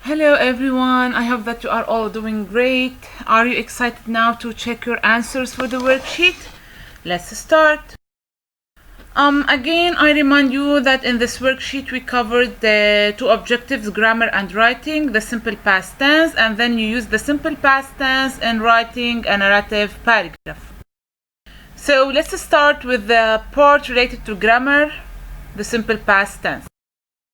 Hello everyone, I hope that you are all doing great. Are you excited now to check your answers for the worksheet? Let's start. Again, I remind you that in this worksheet we covered the two objectives, grammar and writing, the simple past tense, and then you use the simple past tense in writing a narrative paragraph. So let's start with the part related to grammar, the simple past tense.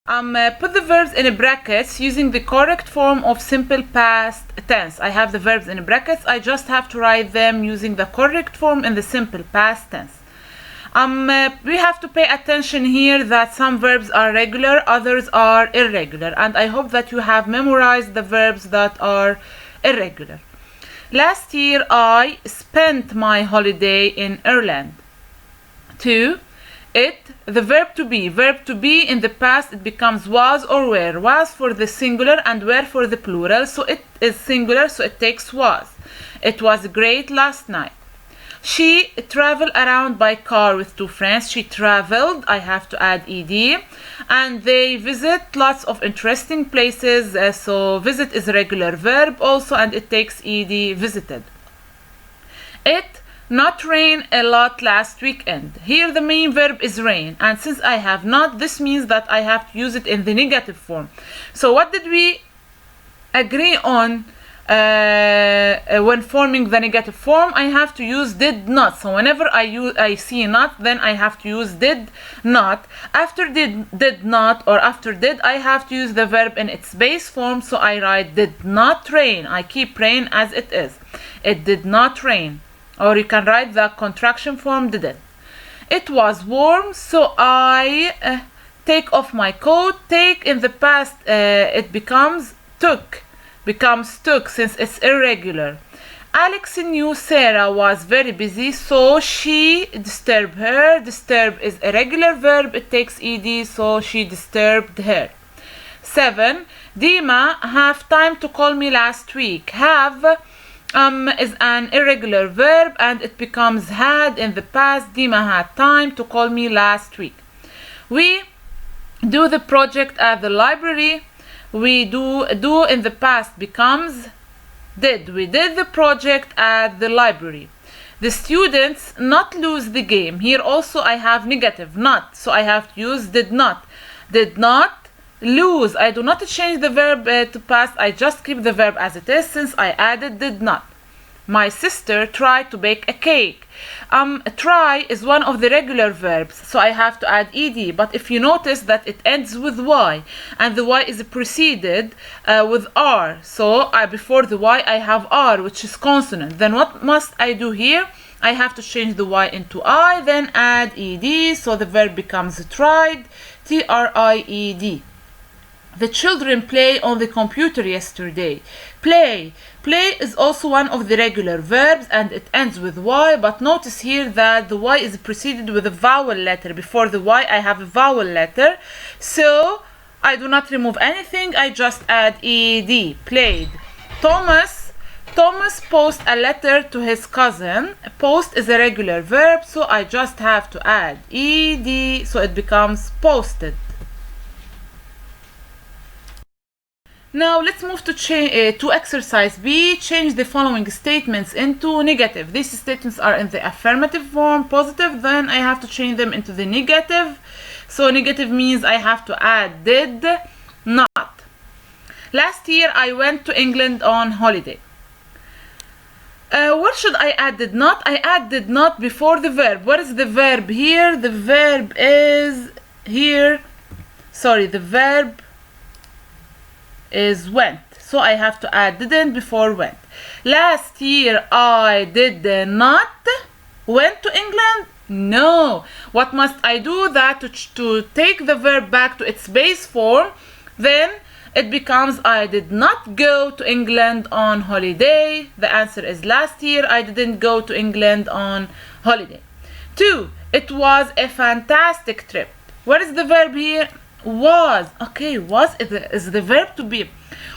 Put the verbs in brackets using the correct form of simple past tense. I have the verbs in brackets. I just have to write them using the correct form in the simple past tense. We have to pay attention here that some verbs are regular, others are irregular, and I hope that you have memorized the verbs that are irregular. Last year I spent my holiday in Ireland. 2. The verb to be in the past, it becomes was or were. Was for the singular and were for the plural, so it is singular, so it takes was. It was great last night. She traveled around by car with two friends. She traveled, I have to add ed, and they visit lots of interesting places, so visit is a regular verb also, and it takes ed, visited. It not rain a lot last weekend. Here the main verb is rain, and since I have not, this means that I have to use it in the negative form. So what did we agree on when forming the negative form? I have to use did not. So whenever I see not, then I have to use did not. After did not or after did, I have to use the verb in its base form, so I write did not rain. I keep rain as it is. It did not rain. Or you can write the contraction form didn't. It was warm, so I take off my coat. Take in the past, it becomes took since it's irregular. Alex knew Sarah was very busy, so she disturbed her. Disturb is a regular verb, it takes ed, so she disturbed her. 7. Dima have time to call me last week. Have is an irregular verb, and it becomes had in the past. Dima had time to call me last week. We do the project at the library. We do in the past becomes did. We did the project at the library. The students not lose the game. Here also I have negative not, so I have to use did not. Did not lose. I do not change the verb to past. I just keep the verb as it is since I added did not. My sister tried to bake a cake. Try is one of the regular verbs, so I have to add ed, but if you notice that it ends with y, and the y is preceded with r, so before the y I have r, which is consonant. Then what must I do here? I have to change the y into I, then add ed, so the verb becomes tried, tried. The children play on the computer yesterday. Play is also one of the regular verbs, and it ends with y, but notice here that the y is preceded with a vowel letter. Before the y I have a vowel letter, so I do not remove anything, I just add ed. Played. Thomas post a letter to his cousin. Post is a regular verb, so I just have to add ed, so it becomes posted. Now let's move to exercise B. Change the following statements into negative. These statements are in the affirmative form, positive, then I have to change them into the negative. So negative means I have to add did not. Last year I went to England on holiday. Where should I add did not? I add did not before the verb. What is the verb here? The verb is here. Sorry, the verb is went, so I have to add didn't before went. Last year I did not went to England. No. What must I do? That to take the verb back to its base form, then it becomes I did not go to England on holiday. The answer is last year I didn't go to England on holiday. 2. It was a fantastic trip. What is the verb here? Was. Okay, was is the verb to be.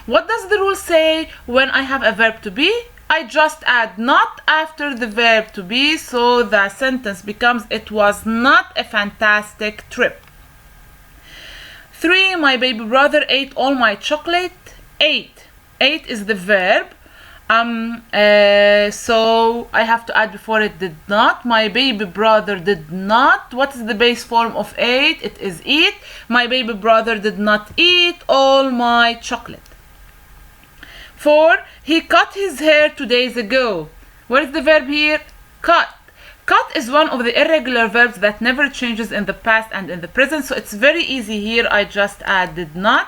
What does the rule say when I have a verb to be? I just add not after the verb to be, so the sentence becomes it was not a fantastic trip. 3. My baby brother ate all my chocolate. ate. Ate is the verb. So I have to add before it did not. My baby brother did not. What is the base form of ate? It is eat. My baby brother did not eat all my chocolate. 4. He cut his hair 2 days ago. What is the verb here? Cut. Cut is one of the irregular verbs that never changes in the past and in the present. So it's very easy here. I just add did not.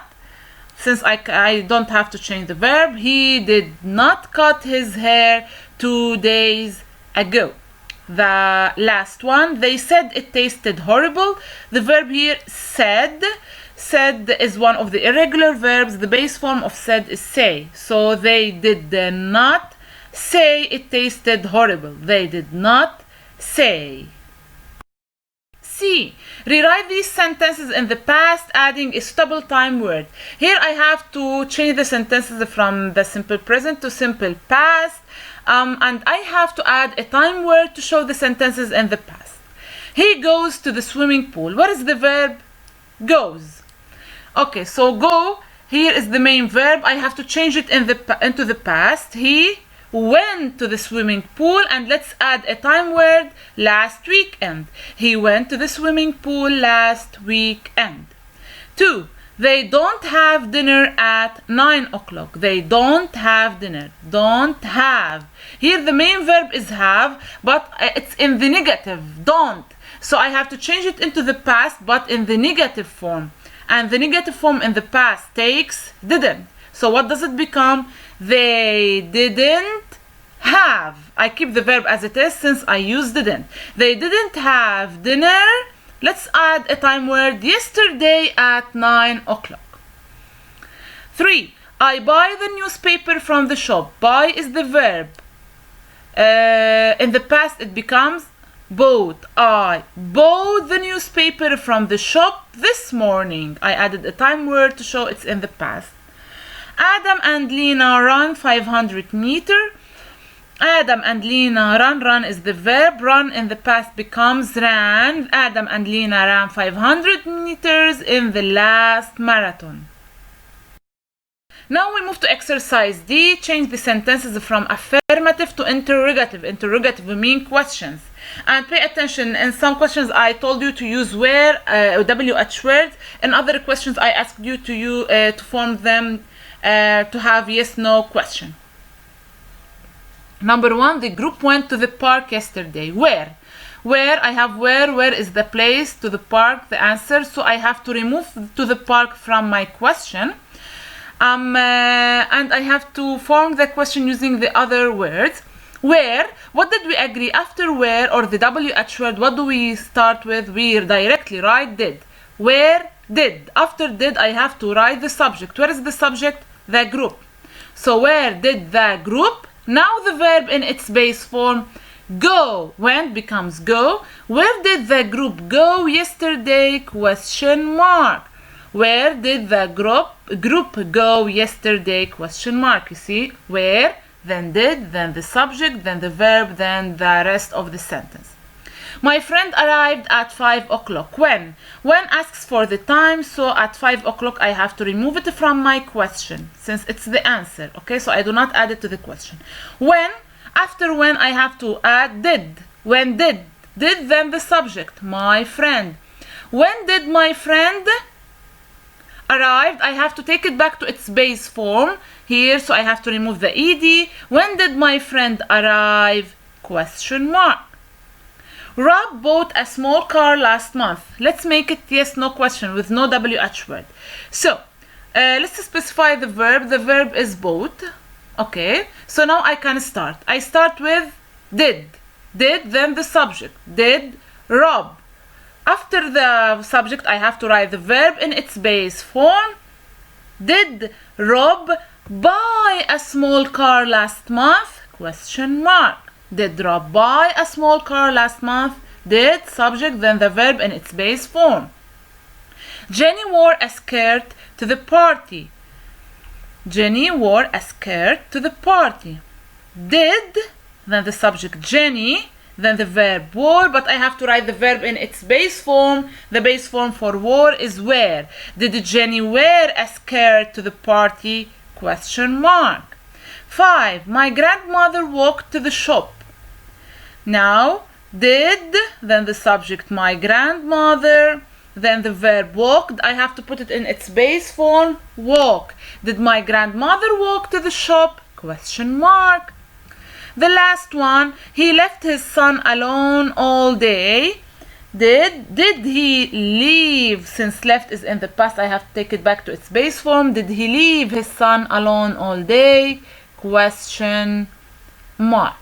Since I don't have to change the verb. He did not cut his hair 2 days ago. The last one, they said it tasted horrible. The verb here, said. Said is one of the irregular verbs. The base form of said is say. So they did not say it tasted horrible. They did not say. C. Rewrite these sentences in the past, adding a stable time word. Here I have to change the sentences from the simple present to simple past, and I have to add a time word to show the sentences in the past. He goes to the swimming pool. What is the verb? Goes. Okay, so go here is the main verb. I have to change it into the past. He went to the swimming pool, and let's add a time word, last weekend. He went to the swimming pool last weekend. 2. They don't have dinner at 9 o'clock. They don't have dinner. Don't have. Here the main verb is have, but it's in the negative, don't. So I have to change it into the past, but in the negative form. And the negative form in the past takes didn't. So what does it become? They didn't have. I keep the verb as it is since I used didn't. They didn't have dinner. Let's add a time word, yesterday at 9 o'clock. 3. I buy the newspaper from the shop. Buy is the verb. In the past it becomes bought. I bought the newspaper from the shop this morning. I added a time word to show it's in the past. Adam and Lena run 500 meters. Adam and Lena run. Run is the verb. Run in the past becomes ran. Adam and Lena ran 500 meters in the last marathon. Now we move to exercise D. Change the sentences from affirmative to interrogative. Interrogative mean questions. And pay attention, in some questions I told you to use where, WH words. In other questions I asked you to form them to have yes no question. Number 1, the group went to the park yesterday. Where I have where is the place, to the park the answer, so I have to remove to the park from my question, and I have to form the question using the other words. Where, what did we agree? After where or the WH word, what do we start with? We directly write did. Where did. After did I have to write the subject. Where is the subject? The group. So where did the group? Now the verb in its base form go. Went becomes go. Where did the group go yesterday? Question mark. Where did the group go yesterday? Question mark. You see, where, then did, then the subject, then the verb, then the rest of the sentence. My friend arrived at 5 o'clock. When asks for the time, so at 5 o'clock I have to remove it from my question since it's the answer. Okay, so I do not add it to the question. When, after when I have to add did. When did, then the subject, my friend. When did my friend arrived? I have to take it back to its base form here, so I have to remove the ed. When did my friend arrive? Question mark. Rob bought a small car last month. Let's make it yes no question with no WH word. So let's specify the verb. The verb is bought. Okay, so now I can start. I start with did, then the subject, did Rob. After the subject I have to write the verb in its base form. Did Rob buy a small car last month? Question mark. Did Rob buy a small car last month? Did, subject, then the verb in its base form. Jenny wore a skirt to the party. Jenny wore a skirt to the party. Did, then the subject Jenny, then the verb wore, but I have to write the verb in its base form. The base form for wore is wear. Did Jenny wear a skirt to the party? Question mark. 5. My grandmother walked to the shop. Now, did, then the subject my grandmother, then the verb walked. I have to put it in its base form, walk. Did my grandmother walk to the shop? Question mark. The last one, he left his son alone all day. Did he leave? Since left is in the past, I have to take it back to its base form. Did he leave his son alone all day? Question mark.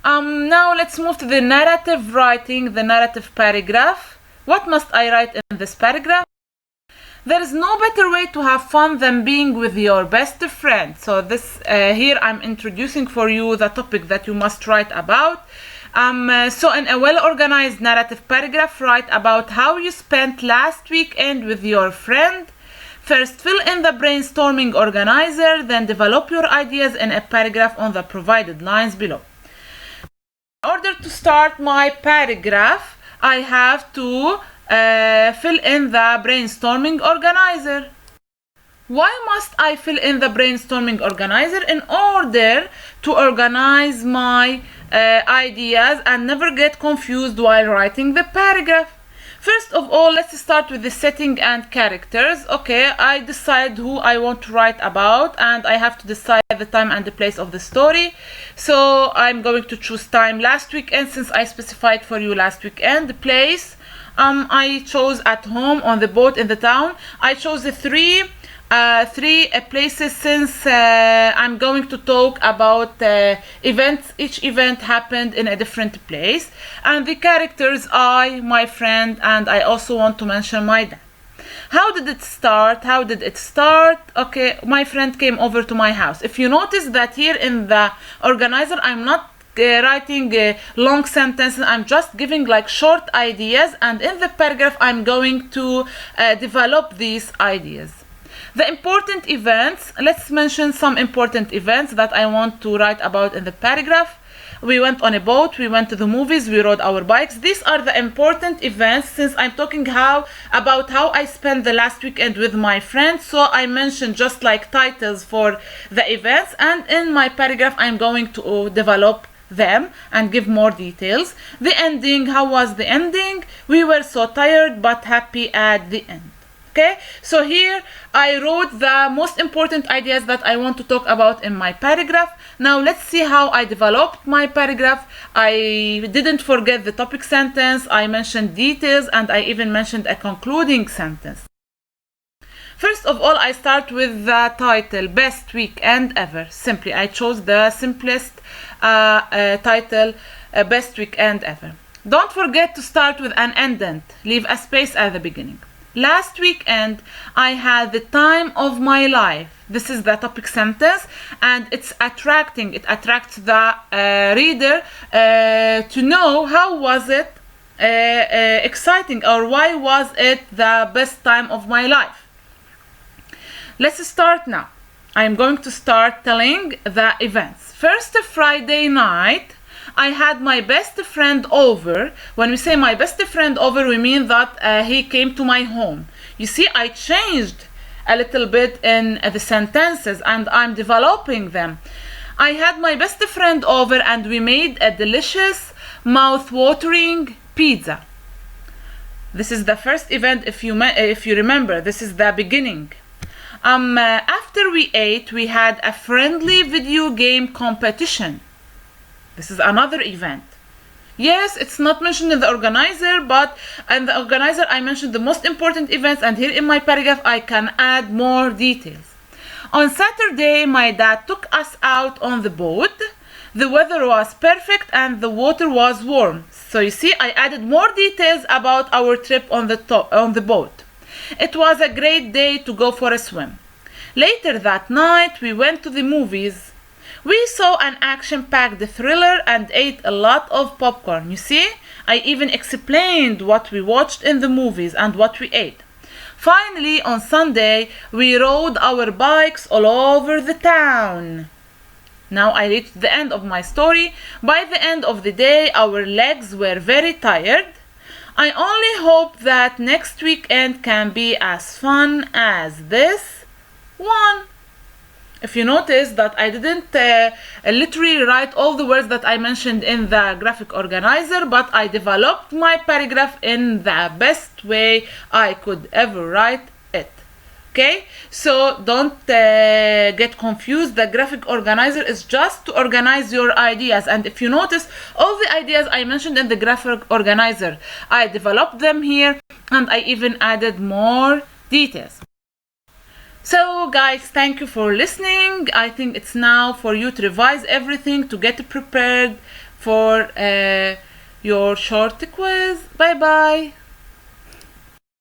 Now let's move to the narrative writing, the narrative paragraph. What must I write in this paragraph? There is no better way to have fun than being with your best friend. So this here I'm introducing for you the topic that you must write about. So in a well-organized narrative paragraph, write about how you spent last weekend with your friend. First, fill in the brainstorming organizer, then develop your ideas in a paragraph on the provided lines below. In order to start my paragraph, I have to fill in the brainstorming organizer. Why must I fill in the brainstorming organizer? In order to organize my ideas and never get confused while writing the paragraph. First of all, let's start with the setting and characters. Okay, I decide who I want to write about, and I have to decide the time and the place of the story. So I'm going to choose time last weekend, since I specified for you last weekend. The place, I chose at home, on the boat, in the town. I chose the three places, since I'm going to talk about events. Each event happened in a different place. And the characters, I, my friend, and I also want to mention my dad. How did it start? Okay, my friend came over to my house. If you notice that here in the organizer, I'm not writing long sentences, I'm just giving like short ideas, and in the paragraph I'm going to develop these ideas. The important events, let's mention some important events that I want to write about in the paragraph. We went on a boat, we went to the movies, we rode our bikes. These are the important events, since I'm talking about how I spent the last weekend with my friends. So I mentioned just like titles for the events, and in my paragraph I'm going to develop them and give more details. The ending, how was the ending? We were so tired but happy at the end. Okay, so here I wrote the most important ideas that I want to talk about in my paragraph. Now let's see how I developed my paragraph. I didn't forget the topic sentence, I mentioned details, and I even mentioned a concluding sentence. First of all, I start with the title, Best Weekend Ever. Simply, I chose the simplest title, Best Weekend Ever. Don't forget to start with an indent. Leave a space at the beginning. Last weekend, I had the time of my life. This is the topic sentence, and it's attracting. It attracts the reader to know how was it exciting, or why was it the best time of my life. Let's start now. I'm going to start telling the events. First, Friday night, I had my best friend over. When we say my best friend over, we mean that he came to my home. You see, I changed a little bit in the sentences, and I'm developing them. I had my best friend over, and we made a delicious, mouth-watering pizza. This is the first event, if you remember. This is the beginning. After we ate, we had a friendly video game competition. This is another event. Yes, it's not mentioned in the organizer, but in the organizer I mentioned the most important events, and here in my paragraph I can add more details. On Saturday, my dad took us out on the boat. The weather was perfect and the water was warm. So you see, I added more details about our trip on the boat. It was a great day to go for a swim. Later that night, we went to the movies. We saw an action-packed thriller and ate a lot of popcorn. You see, I even explained what we watched in the movies and what we ate. Finally, on Sunday, we rode our bikes all over the town. Now I reached the end of my story. By the end of the day, our legs were very tired. I only hope that next weekend can be as fun as this one. If you notice that I didn't literally write all the words that I mentioned in the graphic organizer, but I developed my paragraph in the best way I could ever write it. Okay, so don't get confused. The graphic organizer is just to organize your ideas, and if you notice, all the ideas I mentioned in the graphic organizer, I developed them here, and I even added more details. So guys, thank you for listening. I think it's now for you to revise everything to get prepared for your short quiz. Bye bye.